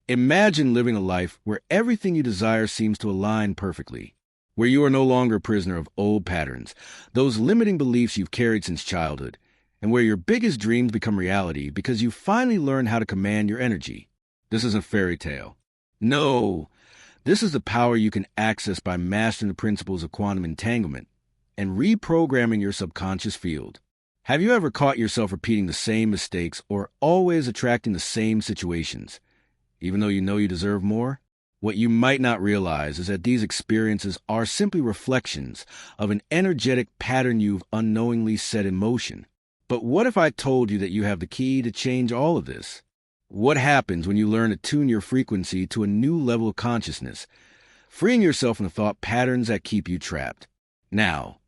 Imagine living a life where everything you desire seems to align perfectly, where you are no longer a prisoner of old patterns, those limiting beliefs you've carried since childhood, and where your biggest dreams become reality because you finally learned how to command your energy. This isn't a fairy tale. No, this is the power you can access by mastering the principles of quantum entanglement and reprogramming your subconscious field. Have you ever caught yourself repeating the same mistakes or always attracting the same situations, even though you know you deserve more? What you might not realize is that these experiences are simply reflections of an energetic pattern you've unknowingly set in motion. But what if I told you that you have the key to change all of this? What happens when you learn to tune your frequency to a new level of consciousness, freeing yourself from the thought patterns that keep you trapped? Now,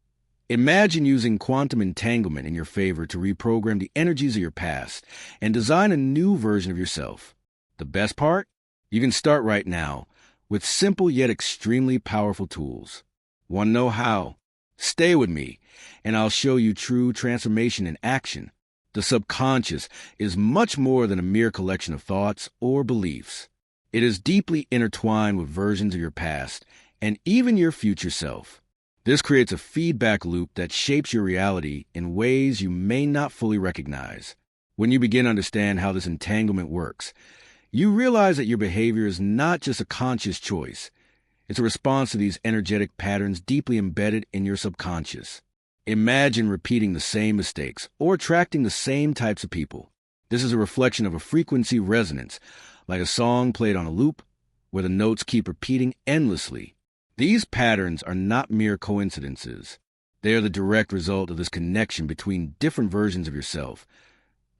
imagine using quantum entanglement in your favor to reprogram the energies of your past and design a new version of yourself. The best part? You can start right now with simple yet extremely powerful tools. Want to know how? Stay with me, and I'll show you true transformation in action. The subconscious is much more than a mere collection of thoughts or beliefs. It is deeply intertwined with versions of your past and even your future self. This creates a feedback loop that shapes your reality in ways you may not fully recognize. When you begin to understand how this entanglement works, you realize that your behavior is not just a conscious choice. It's a response to these energetic patterns deeply embedded in your subconscious. Imagine repeating the same mistakes or attracting the same types of people. This is a reflection of a frequency resonance, like a song played on a loop, where the notes keep repeating endlessly. These patterns are not mere coincidences. They are the direct result of this connection between different versions of yourself,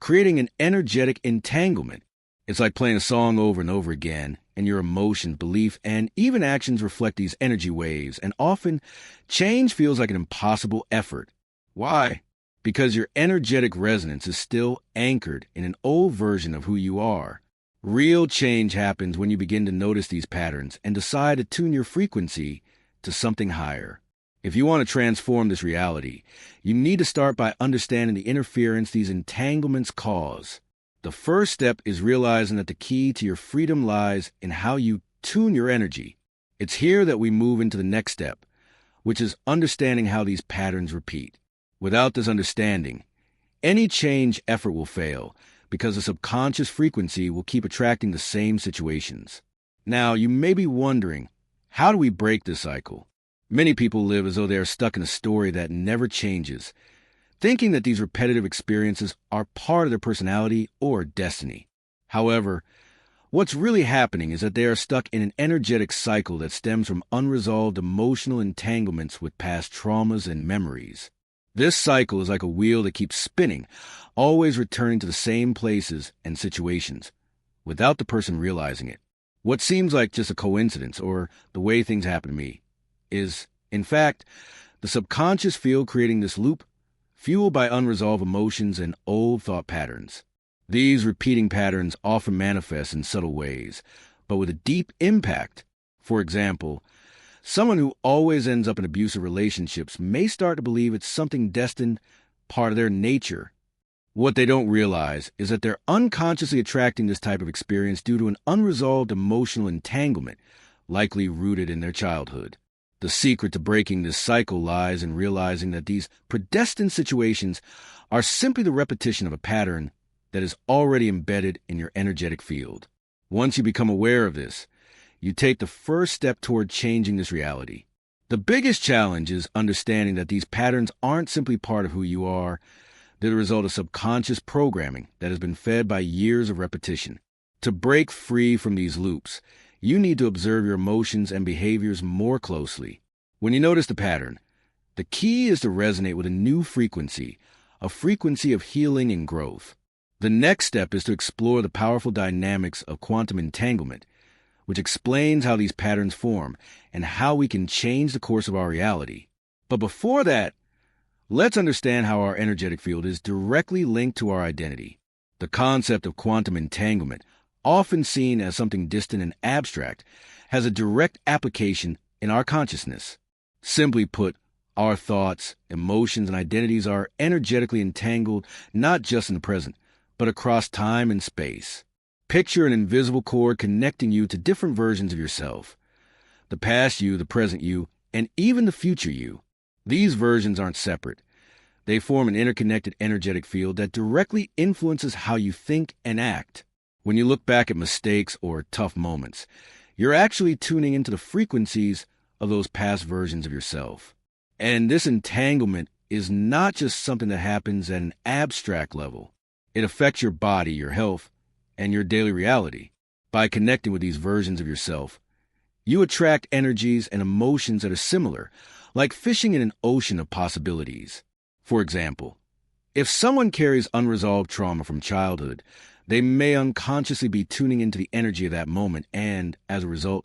creating an energetic entanglement. It's like playing a song over and over again, and your emotions, belief, and even actions reflect these energy waves, and often change feels like an impossible effort. Why? Because your energetic resonance is still anchored in an old version of who you are. Real change happens when you begin to notice these patterns and decide to tune your frequency to something higher. If you want to transform this reality, you need to start by understanding the interference these entanglements cause. The first step is realizing that the key to your freedom lies in how you tune your energy. It's here that we move into the next step, which is understanding how these patterns repeat. Without this understanding, any change effort will fail because the subconscious frequency will keep attracting the same situations. Now, you may be wondering, how do we break this cycle? Many people live as though they are stuck in a story that never changes, thinking that these repetitive experiences are part of their personality or destiny. However, what's really happening is that they are stuck in an energetic cycle that stems from unresolved emotional entanglements with past traumas and memories. This cycle is like a wheel that keeps spinning, always returning to the same places and situations, without the person realizing it. What seems like just a coincidence or the way things happen to me is, in fact, the subconscious field creating this loop, fueled by unresolved emotions and old thought patterns. These repeating patterns often manifest in subtle ways, but with a deep impact. For example, someone who always ends up in abusive relationships may start to believe it's something destined, part of their nature. What they don't realize is that they're unconsciously attracting this type of experience due to an unresolved emotional entanglement, likely rooted in their childhood. The secret to breaking this cycle lies in realizing that these predestined situations are simply the repetition of a pattern that is already embedded in your energetic field. Once you become aware of this, you take the first step toward changing this reality. The biggest challenge is understanding that these patterns aren't simply part of who you are. They're the result of subconscious programming that has been fed by years of repetition. To break free from these loops, you need to observe your emotions and behaviors more closely. When you notice the pattern, the key is to resonate with a new frequency, a frequency of healing and growth. The next step is to explore the powerful dynamics of quantum entanglement, which explains how these patterns form and how we can change the course of our reality. But before that, let's understand how our energetic field is directly linked to our identity. The concept of quantum entanglement, often seen as something distant and abstract, has a direct application in our consciousness. Simply put, our thoughts, emotions, and identities are energetically entangled not just in the present, but across time and space. Picture an invisible cord connecting you to different versions of yourself. The past you, the present you, and even the future you. These versions aren't separate. They form an interconnected energetic field that directly influences how you think and act. When you look back at mistakes or tough moments, you're actually tuning into the frequencies of those past versions of yourself. And this entanglement is not just something that happens at an abstract level. It affects your body, your health, and your daily reality. By connecting with these versions of yourself, you attract energies and emotions that are similar, like fishing in an ocean of possibilities. For example, if someone carries unresolved trauma from childhood, they may unconsciously be tuning into the energy of that moment and, as a result,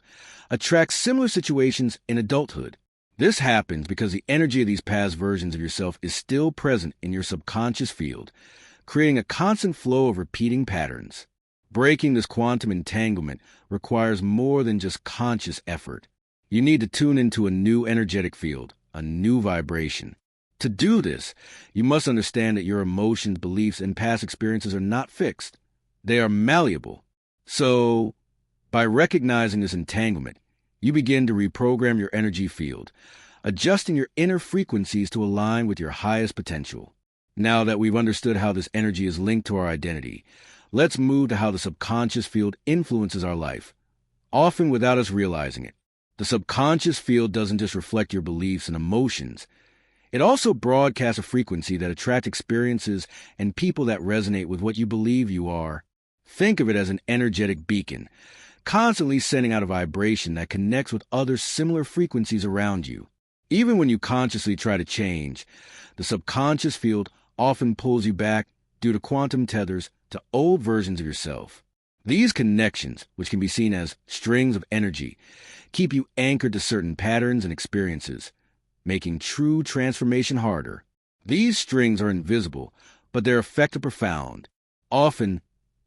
attract similar situations in adulthood. This happens because the energy of these past versions of yourself is still present in your subconscious field, creating a constant flow of repeating patterns. Breaking this quantum entanglement requires more than just conscious effort. You need to tune into a new energetic field, a new vibration. To do this, you must understand that your emotions, beliefs, and past experiences are not fixed. They are malleable. So, by recognizing this entanglement, you begin to reprogram your energy field, adjusting your inner frequencies to align with your highest potential. Now that we've understood how this energy is linked to our identity, let's move to how the subconscious field influences our life, often without us realizing it. The subconscious field doesn't just reflect your beliefs and emotions. It also broadcasts a frequency that attracts experiences and people that resonate with what you believe you are. Think of it as an energetic beacon, constantly sending out a vibration that connects with other similar frequencies around you. Even when you consciously try to change, the subconscious field often pulls you back due to quantum tethers to old versions of yourself. These connections, which can be seen as strings of energy, keep you anchored to certain patterns and experiences, making true transformation harder. These strings are invisible, but their effect is profound. Often,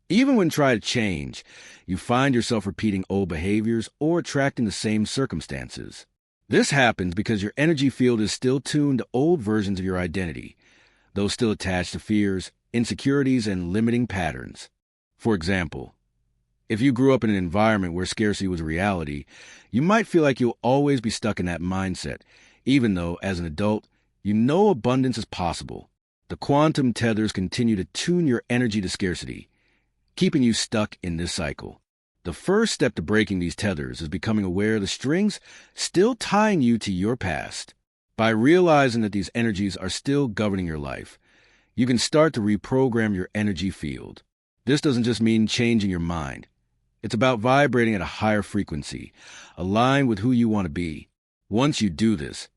even when trying to change, you find yourself repeating old behaviors or attracting the same circumstances. This happens because your energy field is still tuned to old versions of your identity, though still attached to fears, insecurities, and limiting patterns. For example, if you grew up in an environment where scarcity was a reality, you might feel like you'll always be stuck in that mindset, even though, as an adult, you know abundance is possible. The quantum tethers continue to tune your energy to scarcity, keeping you stuck in this cycle. The first step to breaking these tethers is becoming aware of the strings still tying you to your past. By realizing that these energies are still governing your life, you can start to reprogram your energy field. This doesn't just mean changing your mind. It's about vibrating at a higher frequency, aligned with who you want to be. Once you do this,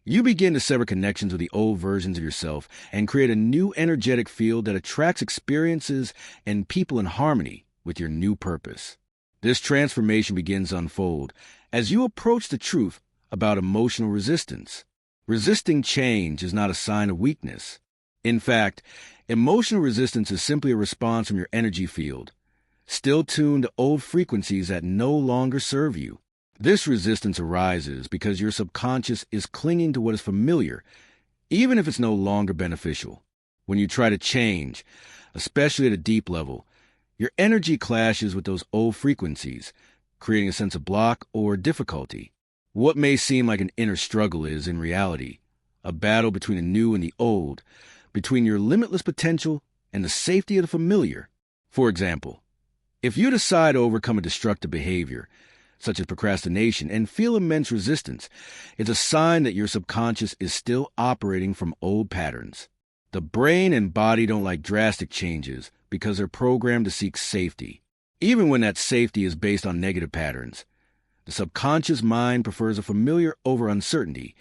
you begin to sever connections with the old versions of yourself and create a new energetic field that attracts experiences and people in harmony with your new purpose. This transformation begins to unfold as you approach the truth about emotional resistance. Resisting change is not a sign of weakness. In fact, emotional resistance is simply a response from your energy field, still tuned to old frequencies that no longer serve you. This resistance arises because your subconscious is clinging to what is familiar, even if it's no longer beneficial. When you try to change, especially at a deep level, your energy clashes with those old frequencies, creating a sense of block or difficulty. What may seem like an inner struggle is, in reality, a battle between the new and the old, between your limitless potential and the safety of the familiar. For example, if you decide to overcome a destructive behavior, such as procrastination, and feel immense resistance, it's a sign that your subconscious is still operating from old patterns. The brain and body don't like drastic changes because they're programmed to seek safety, even when that safety is based on negative patterns. The subconscious mind prefers a familiar over uncertainty,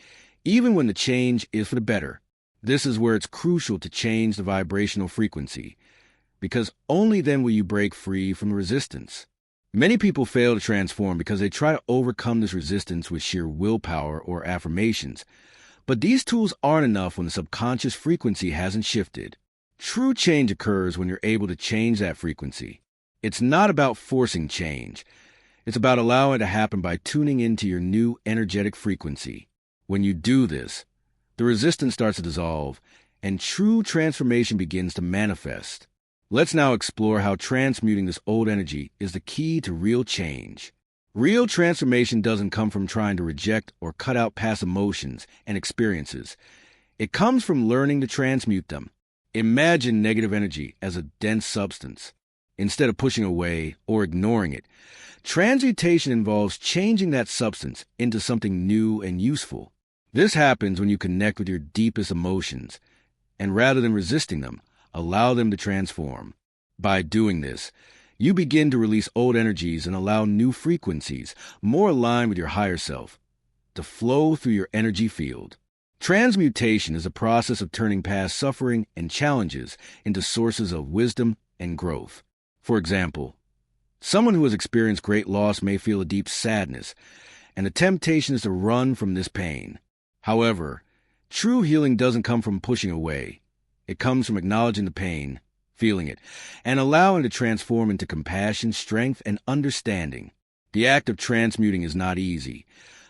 even when the change is for the better. This is where it's crucial to change the vibrational frequency, because only then will you break free from the resistance. Many people fail to transform because they try to overcome this resistance with sheer willpower or affirmations, but these tools aren't enough when the subconscious frequency hasn't shifted. True change occurs when you're able to change that frequency. It's not about forcing change. It's about allowing it to happen by tuning into your new energetic frequency. When you do this, the resistance starts to dissolve, and true transformation begins to manifest. Let's now explore how transmuting this old energy is the key to real change. Real transformation doesn't come from trying to reject or cut out past emotions and experiences. It comes from learning to transmute them. Imagine negative energy as a dense substance. Instead of pushing away or ignoring it, transmutation involves changing that substance into something new and useful. This happens when you connect with your deepest emotions, and rather than resisting them, allow them to transform. By doing this, you begin to release old energies and allow new frequencies, more aligned with your higher self, to flow through your energy field. Transmutation is a process of turning past suffering and challenges into sources of wisdom and growth. For example, someone who has experienced great loss may feel a deep sadness, and the temptation is to run from this pain. However, true healing doesn't come from pushing away. It comes from acknowledging the pain, feeling it, and allowing it to transform into compassion, strength, and understanding. The act of transmuting is not easy,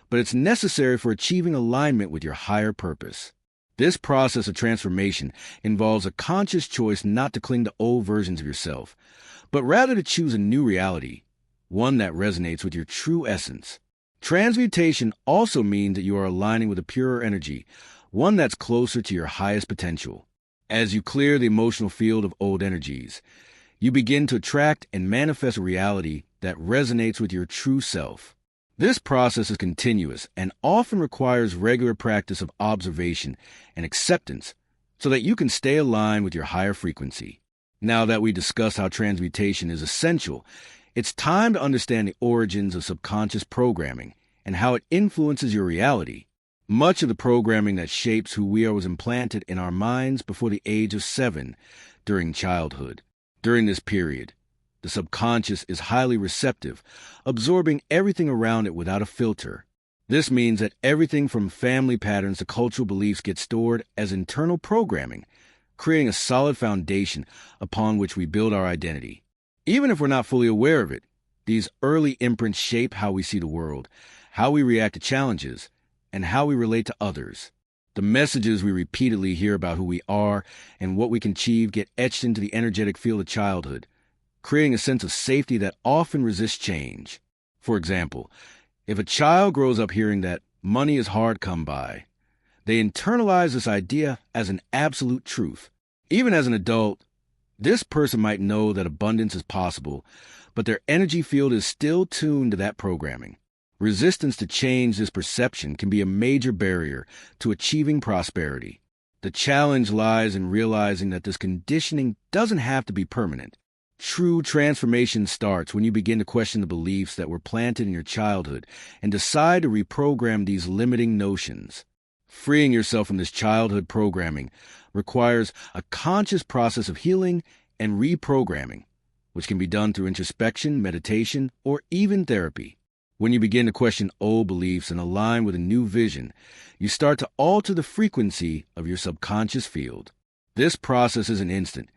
but it's necessary for achieving alignment with your higher purpose. This process of transformation involves a conscious choice not to cling to old versions of yourself, but rather to choose a new reality, one that resonates with your true essence. Transmutation also means that you are aligning with a purer energy, one that's closer to your highest potential. As you clear the emotional field of old energies, you begin to attract and manifest a reality that resonates with your true self. This process is continuous and often requires regular practice of observation and acceptance so that you can stay aligned with your higher frequency. Now that we discussed how transmutation is essential, it's time to understand the origins of subconscious programming and how it influences your reality. Much of the programming that shapes who we are was implanted in our minds before the age of 7, during childhood. During this period, the subconscious is highly receptive, absorbing everything around it without a filter. This means that everything from family patterns to cultural beliefs gets stored as internal programming, creating a solid foundation upon which we build our identity. Even if we're not fully aware of it, these early imprints shape how we see the world, how we react to challenges, and how we relate to others. The messages we repeatedly hear about who we are and what we can achieve get etched into the energetic field of childhood, creating a sense of safety that often resists change. For example, if a child grows up hearing that money is hard come by, they internalize this idea as an absolute truth. Even as an adult, this person might know that abundance is possible, but their energy field is still tuned to that programming. Resistance to change this perception can be a major barrier to achieving prosperity. The challenge lies in realizing that this conditioning doesn't have to be permanent. True transformation starts when you begin to question the beliefs that were planted in your childhood and decide to reprogram these limiting notions. Freeing yourself from this childhood programming requires a conscious process of healing and reprogramming, which can be done through introspection, meditation, or even therapy. When you begin to question old beliefs and align with a new vision, you start to alter the frequency of your subconscious field. This process isn't instant,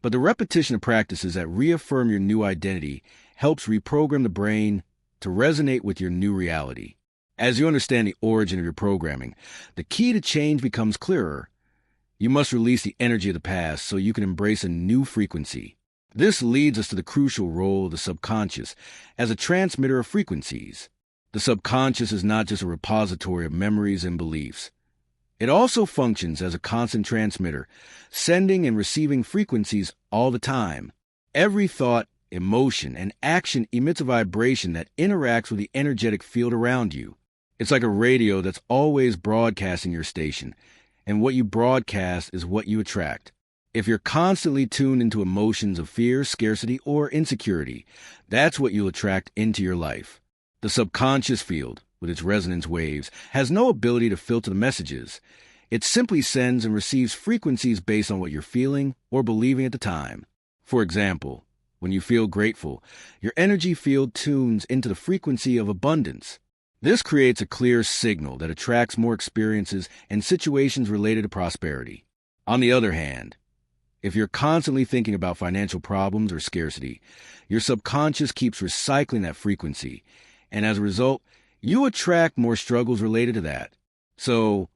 but the repetition of practices that reaffirm your new identity helps reprogram the brain to resonate with your new reality. As you understand the origin of your programming, the key to change becomes clearer. You must release the energy of the past so you can embrace a new frequency. This leads us to the crucial role of the subconscious as a transmitter of frequencies. The subconscious is not just a repository of memories and beliefs. It also functions as a constant transmitter, sending and receiving frequencies all the time. Every thought, emotion, and action emits a vibration that interacts with the energetic field around you. It's like a radio that's always broadcasting your station, and what you broadcast is what you attract. If you're constantly tuned into emotions of fear, scarcity, or insecurity, that's what you'll attract into your life. The subconscious field, with its resonance waves, has no ability to filter the messages. It simply sends and receives frequencies based on what you're feeling or believing at the time. For example, when you feel grateful, your energy field tunes into the frequency of abundance. This creates a clear signal that attracts more experiences and situations related to prosperity. On the other hand, if you're constantly thinking about financial problems or scarcity, your subconscious keeps recycling that frequency, and as a result, you attract more struggles related to that. So,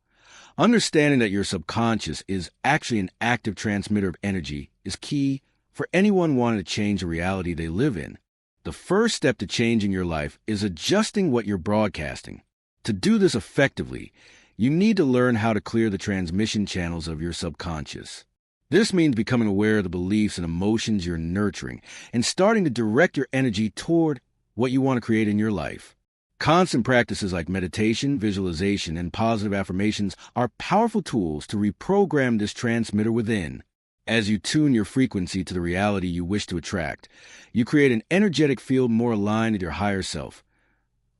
understanding that your subconscious is actually an active transmitter of energy is key For anyone wanting to change the reality they live in, the first step to changing your life is adjusting what you're broadcasting. To do this effectively, you need to learn how to clear the transmission channels of your subconscious. This means becoming aware of the beliefs and emotions you're nurturing and starting to direct your energy toward what you want to create in your life. Constant practices like meditation, visualization, and positive affirmations are powerful tools to reprogram this transmitter within. As you tune your frequency to the reality you wish to attract, you create an energetic field more aligned with your higher self,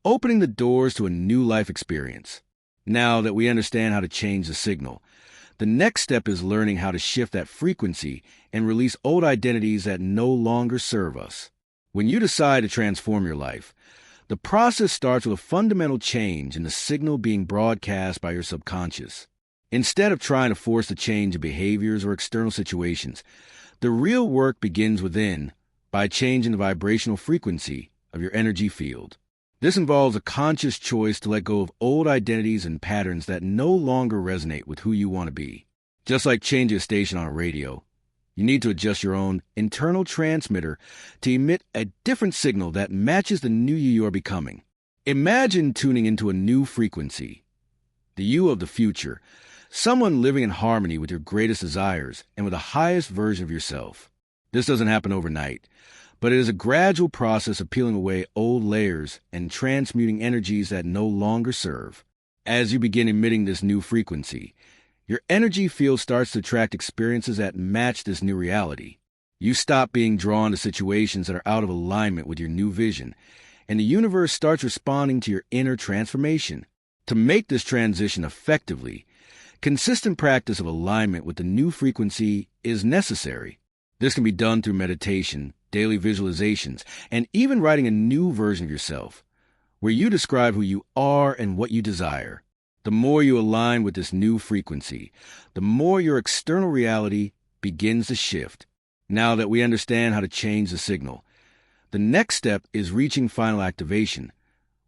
opening the doors to a new life experience. Now that we understand how to change the signal, the next step is learning how to shift that frequency and release old identities that no longer serve us. When you decide to transform your life, the process starts with a fundamental change in the signal being broadcast by your subconscious. Instead of trying to force the change of behaviors or external situations, the real work begins within by changing the vibrational frequency of your energy field. This involves a conscious choice to let go of old identities and patterns that no longer resonate with who you want to be. Just like changing a station on a radio, you need to adjust your own internal transmitter to emit a different signal that matches the new you are becoming. Imagine tuning into a new frequency, the you of the future, someone living in harmony with your greatest desires and with the highest version of yourself. This doesn't happen overnight, but it is a gradual process of peeling away old layers and transmuting energies that no longer serve. As you begin emitting this new frequency, your energy field starts to attract experiences that match this new reality. You stop being drawn to situations that are out of alignment with your new vision, and the universe starts responding to your inner transformation. To make this transition effectively, consistent practice of alignment with the new frequency is necessary. This can be done through meditation, daily visualizations, and even writing a new version of yourself, where you describe who you are and what you desire. The more you align with this new frequency, the more your external reality begins to shift. Now that we understand how to change the signal, the next step is reaching final activation,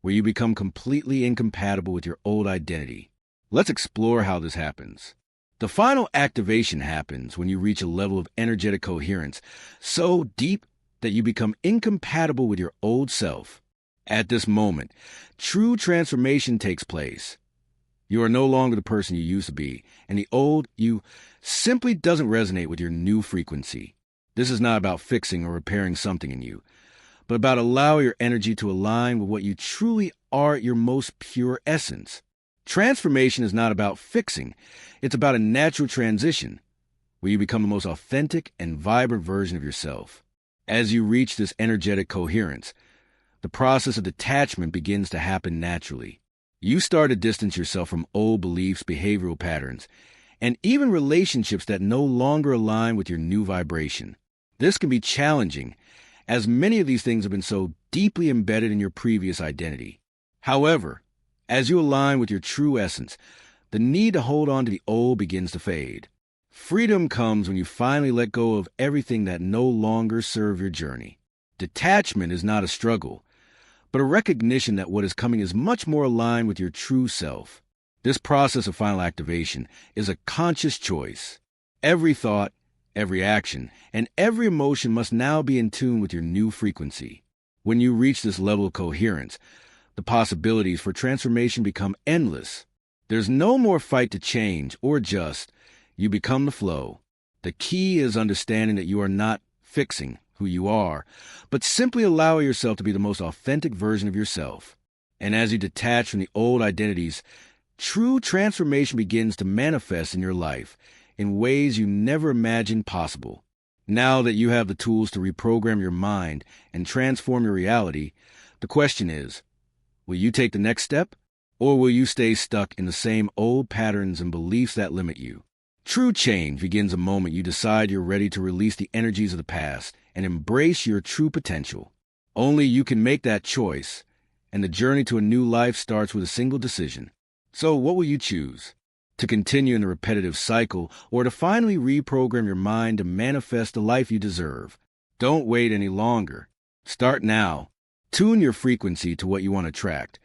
where you become completely incompatible with your old identity. Let's explore how this happens. The final activation happens when you reach a level of energetic coherence so deep that you become incompatible with your old self. At this moment, true transformation takes place. You are no longer the person you used to be, and the old you simply doesn't resonate with your new frequency. This is not about fixing or repairing something in you, but about allowing your energy to align with what you truly are at your most pure essence. Transformation is not about fixing. It's about a natural transition where you become the most authentic and vibrant version of yourself. As you reach this energetic coherence, the process of detachment begins to happen naturally. You start to distance yourself from old beliefs, behavioral patterns, and even relationships that no longer align with your new vibration. This can be challenging, as many of these things have been so deeply embedded in your previous identity. However, as you align with your true essence, the need to hold on to the old begins to fade. Freedom comes when you finally let go of everything that no longer serves your journey. Detachment is not a struggle, but a recognition that what is coming is much more aligned with your true self. This process of final activation is a conscious choice. Every thought, every action, and every emotion must now be in tune with your new frequency. When you reach this level of coherence, the possibilities for transformation become endless. There's no more fight to change or adjust. You become the flow. The key is understanding that you are not fixing who you are, but simply allow yourself to be the most authentic version of yourself. And as you detach from the old identities, true transformation begins to manifest in your life in ways you never imagined possible. Now that you have the tools to reprogram your mind and transform your reality, the question is, will you take the next step, or will you stay stuck in the same old patterns and beliefs that limit you? True change begins the moment you decide you're ready to release the energies of the past and embrace your true potential. Only you can make that choice, and the journey to a new life starts with a single decision. So what will you choose? To continue in the repetitive cycle, or to finally reprogram your mind to manifest the life you deserve? Don't wait any longer. Start now. Tune your frequency to what you want to attract,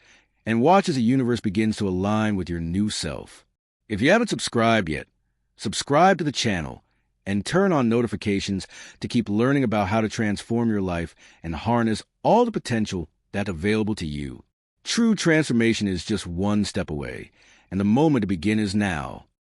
and watch as the universe begins to align with your new self. If you haven't subscribed yet, subscribe to the channel and turn on notifications to keep learning about how to transform your life and harness all the potential that's available to you. True transformation is just one step away, and the moment to begin is now.